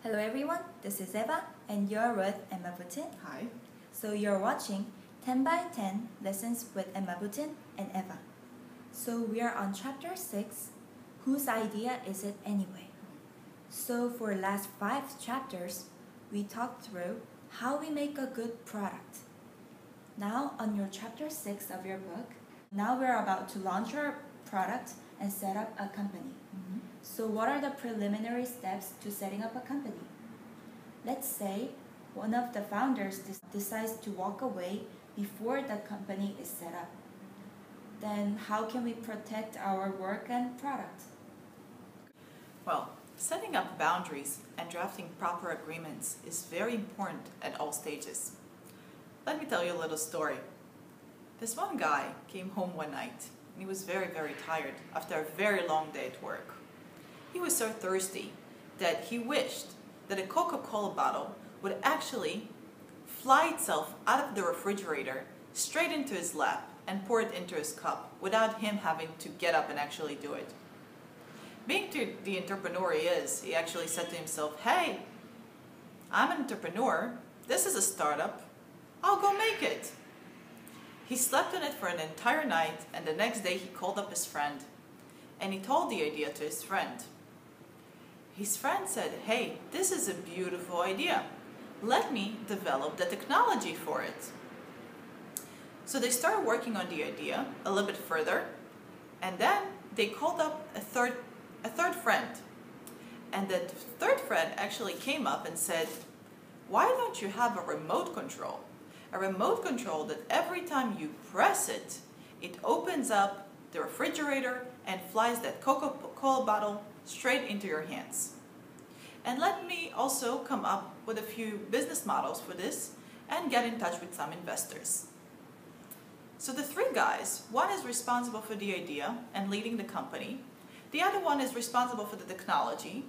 Hello everyone, this is Eva and you're with Emma Butin. Hi. So you're watching 10 by 10 Lessons with Emma Butin and Eva. So we are on chapter 6, Whose Idea Is It Anyway? So for last 5 chapters, we talked through how we make a good product. Now on your chapter 6 of your book, now we're about to launch our product and set up a company. So what are the preliminary steps to setting up a company? Let's say one of the founders decides to walk away before the company is set up. Then how can we protect our work and product? Well, setting up boundaries and drafting proper agreements is very important at all stages. Let me tell you a little story. This one guy came home one night and he was very, very tired after a very long day at work. He was so thirsty that he wished that a Coca-Cola bottle would actually fly itself out of the refrigerator straight into his lap and pour it into his cup without him having to get up and actually do it. Being the entrepreneur he is, he actually said to himself, "Hey, I'm an entrepreneur. This is a startup. I'll go make it." He slept on it for an entire night, and the next day he called up his friend and he told the idea to his friend. His friend said, "Hey, this is a beautiful idea. Let me develop the technology for it." So they started working on the idea a little bit further, and then they called up a third friend. And the third friend actually came up and said, "Why don't you have a remote control? A remote control that every time you press it, it opens up the refrigerator and flies that Coca-Cola bottle straight into your hands. And let me also come up with a few business models for this and get in touch with some investors." So the 3 guys, one is responsible for the idea and leading the company, the other one is responsible for the technology,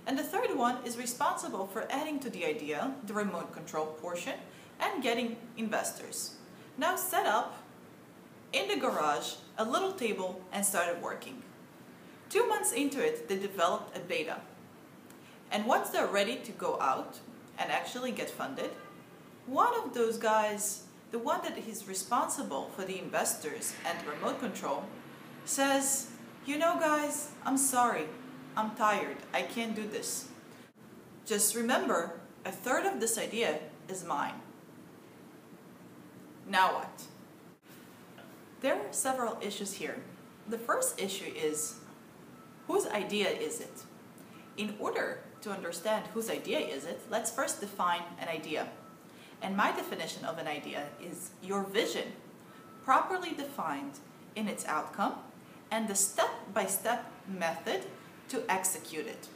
and the third one is responsible for adding to the idea the remote control portion and getting investors. Now set up in the garage a little table and started working. 2 months into it, they developed a beta. And once they're ready to go out and actually get funded, one of those guys, the one that is responsible for the investors and the remote control, says, "You know guys, I'm sorry. I'm tired. I can't do this. Just remember, a third of this idea is mine." Now what? There are several issues here. The first issue is, whose idea is it? In order to understand whose idea is it, let's first define an idea. And my definition of an idea is your vision, properly defined in its outcome and the step-by-step method to execute it.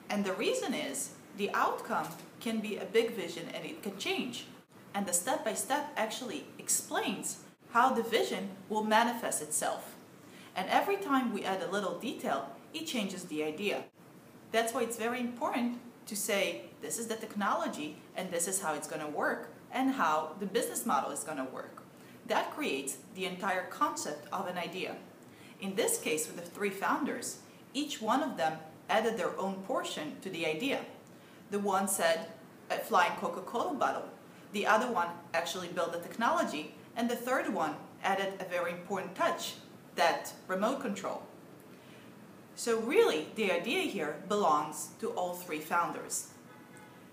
And the reason is, the outcome can be a big vision and it can change. And the step-by-step actually explains how the vision will manifest itself. And every time we add a little detail, it changes the idea. That's why it's very important to say, this is the technology and this is how it's going to work and how the business model is going to work. That creates the entire concept of an idea. In this case, with the 3 founders, each one of them added their own portion to the idea. The one said a flying Coca-Cola bottle. The other one actually built the technology, and the third one added a very important touch, that remote control. So really, the idea here belongs to all 3 founders.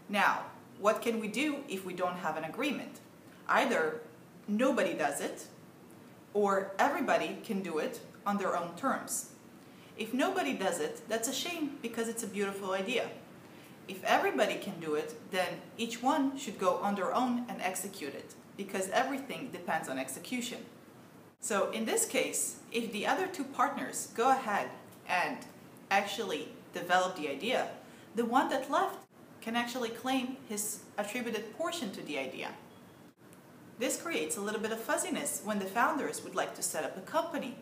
Now, what can we do if we don't have an agreement? Either nobody does it, or everybody can do it on their own terms. If nobody does it, that's a shame because it's a beautiful idea. If everybody can do it, then each one should go on their own and execute it, because everything depends on execution. So in this case, if the other 2 partners go ahead and actually develop the idea, the one that left can actually claim his attributed portion to the idea. This creates a little bit of fuzziness when the founders would like to set up a company,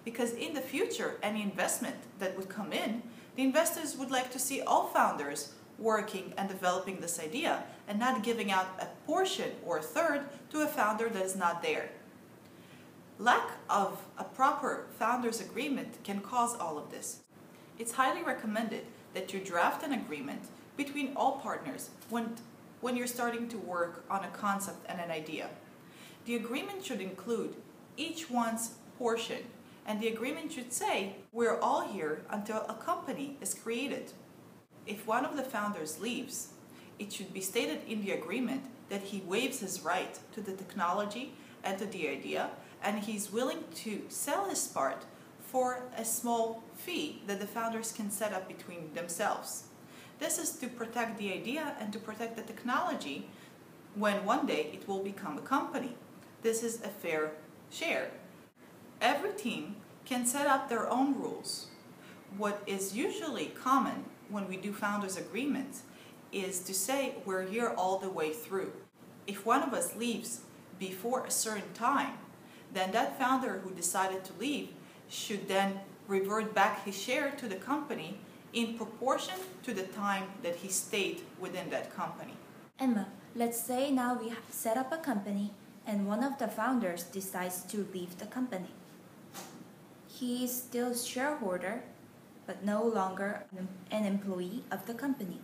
because in the future, any investment that would come in, the investors would like to see all founders working and developing this idea and not giving out a portion or a third to a founder that is not there. Lack of a proper founders agreement can cause all of this. It's highly recommended that you draft an agreement between all partners when you're starting to work on a concept and an idea. The agreement should include each one's portion, and the agreement should say, we're all here until a company is created. If one of the founders leaves, it should be stated in the agreement that he waives his right to the technology and to the idea, and he's willing to sell his part for a small fee that the founders can set up between themselves. This is to protect the idea and to protect the technology when one day it will become a company. This is a fair share. Every team can set up their own rules. What is usually common when we do founders agreements is to say we're here all the way through. If one of us leaves before a certain time, then that founder who decided to leave should then revert back his share to the company in proportion to the time that he stayed within that company. Emma, let's say now we set up a company and one of the founders decides to leave the company. He is still a shareholder, but no longer an employee of the company.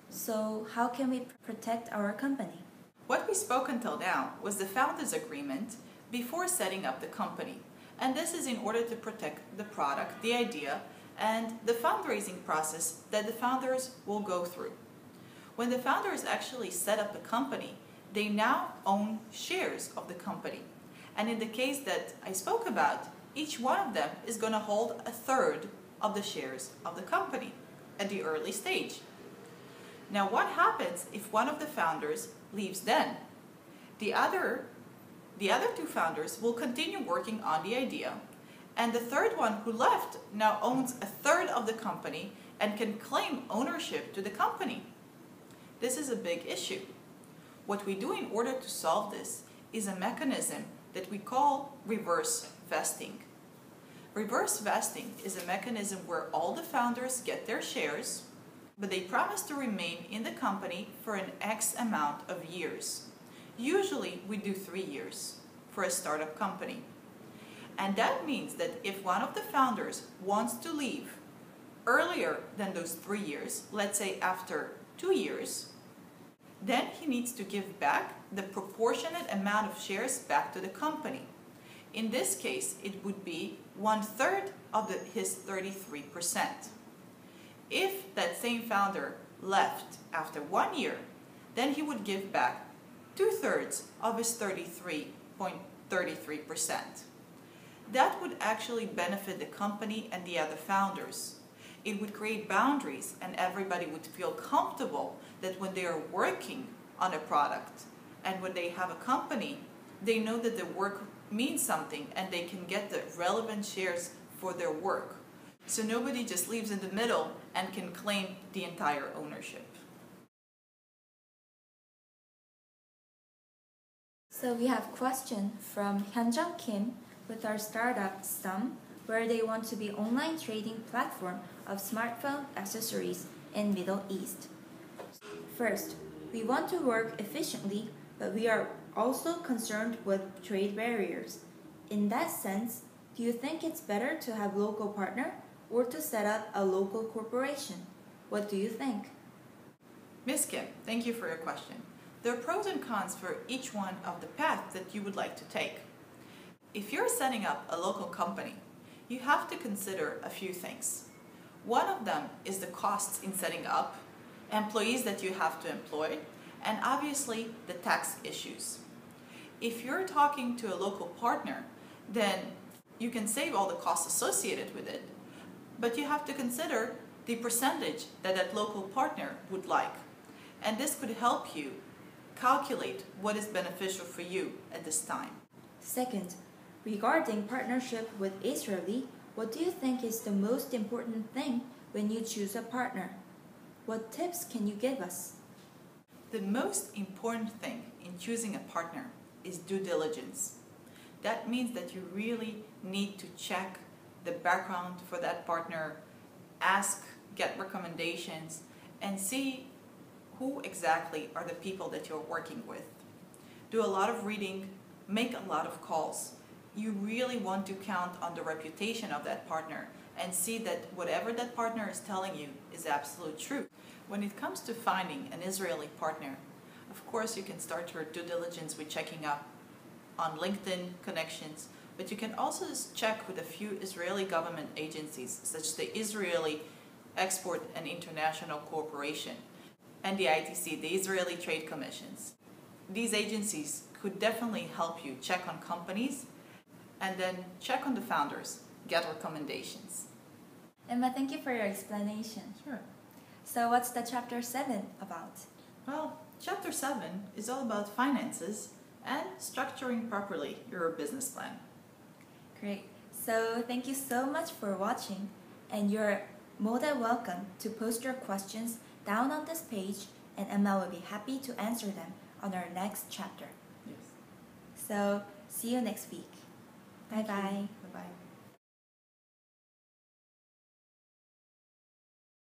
So how can we protect our company? What we spoke until now was the founders agreement before setting up the company. And this is in order to protect the product, the idea, and the fundraising process that the founders will go through. When the founders actually set up the company, they now own shares of the company. And in the case that I spoke about, each one of them is going to hold a third of the shares of the company at the early stage. Now, what happens if one of the founders leaves then? The other two founders will continue working on the idea, and the third one who left now owns a third of the company and can claim ownership to the company. This is a big issue. What we do in order to solve this is a mechanism that we call reverse vesting. Reverse vesting is a mechanism where all the founders get their shares, but they promise to remain in the company for an X amount of years. Usually we do 3 years for a startup company. And that means that if one of the founders wants to leave earlier than those 3 years, let's say after 2 years, then he needs to give back the proportionate amount of shares back to the company. In this case, it would be 1/3 of his 33%. If that same founder left after 1 year, then he would give back 2/3 of his 33.33%. That would actually benefit the company and the other founders. It would create boundaries, and everybody would feel comfortable that when they are working on a product and when they have a company, they know that the work means something and they can get the relevant shares for their work. So nobody just leaves in the middle and can claim the entire ownership. So we have a question from Hyunjung Kim with our startup SUM, where they want to be online trading platform of smartphone accessories in Middle East. First, we want to work efficiently, but we are also concerned with trade barriers. In that sense, do you think it's better to have local partner or to set up a local corporation? What do you think? Ms. Kim, thank you for your question. There are pros and cons for each one of the paths that you would like to take. If you're setting up a local company, you have to consider a few things. One of them is the costs in setting up, employees that you have to employ, and obviously the tax issues. If you're talking to a local partner, then you can save all the costs associated with it, but you have to consider the percentage that that local partner would like. And this could help you calculate what is beneficial for you at this time. Second, regarding partnership with Israeli, what do you think is the most important thing when you choose a partner? What tips can you give us? The most important thing in choosing a partner is due diligence. That means that you really need to check the background for that partner, ask, get recommendations, and see who exactly are the people that you're working with. Do a lot of reading, make a lot of calls, you really want to count on the reputation of that partner and see that whatever that partner is telling you is absolute truth. When it comes to finding an Israeli partner, of course you can start your due diligence with checking up on LinkedIn connections, but you can also just check with a few Israeli government agencies, such as the Israeli Export and International Corporation and the ITC, the Israeli Trade Commissions. These agencies could definitely help you check on companies and then check on the founders, get recommendations. Emma, thank you for your explanation. Sure. So what's the chapter 7 about? Well, chapter 7 is all about finances and structuring properly your business plan. Great. So thank you so much for watching, and you're more than welcome to post your questions down on this page, and Emma will be happy to answer them on our next chapter. Yes. So see you next week. Bye-bye.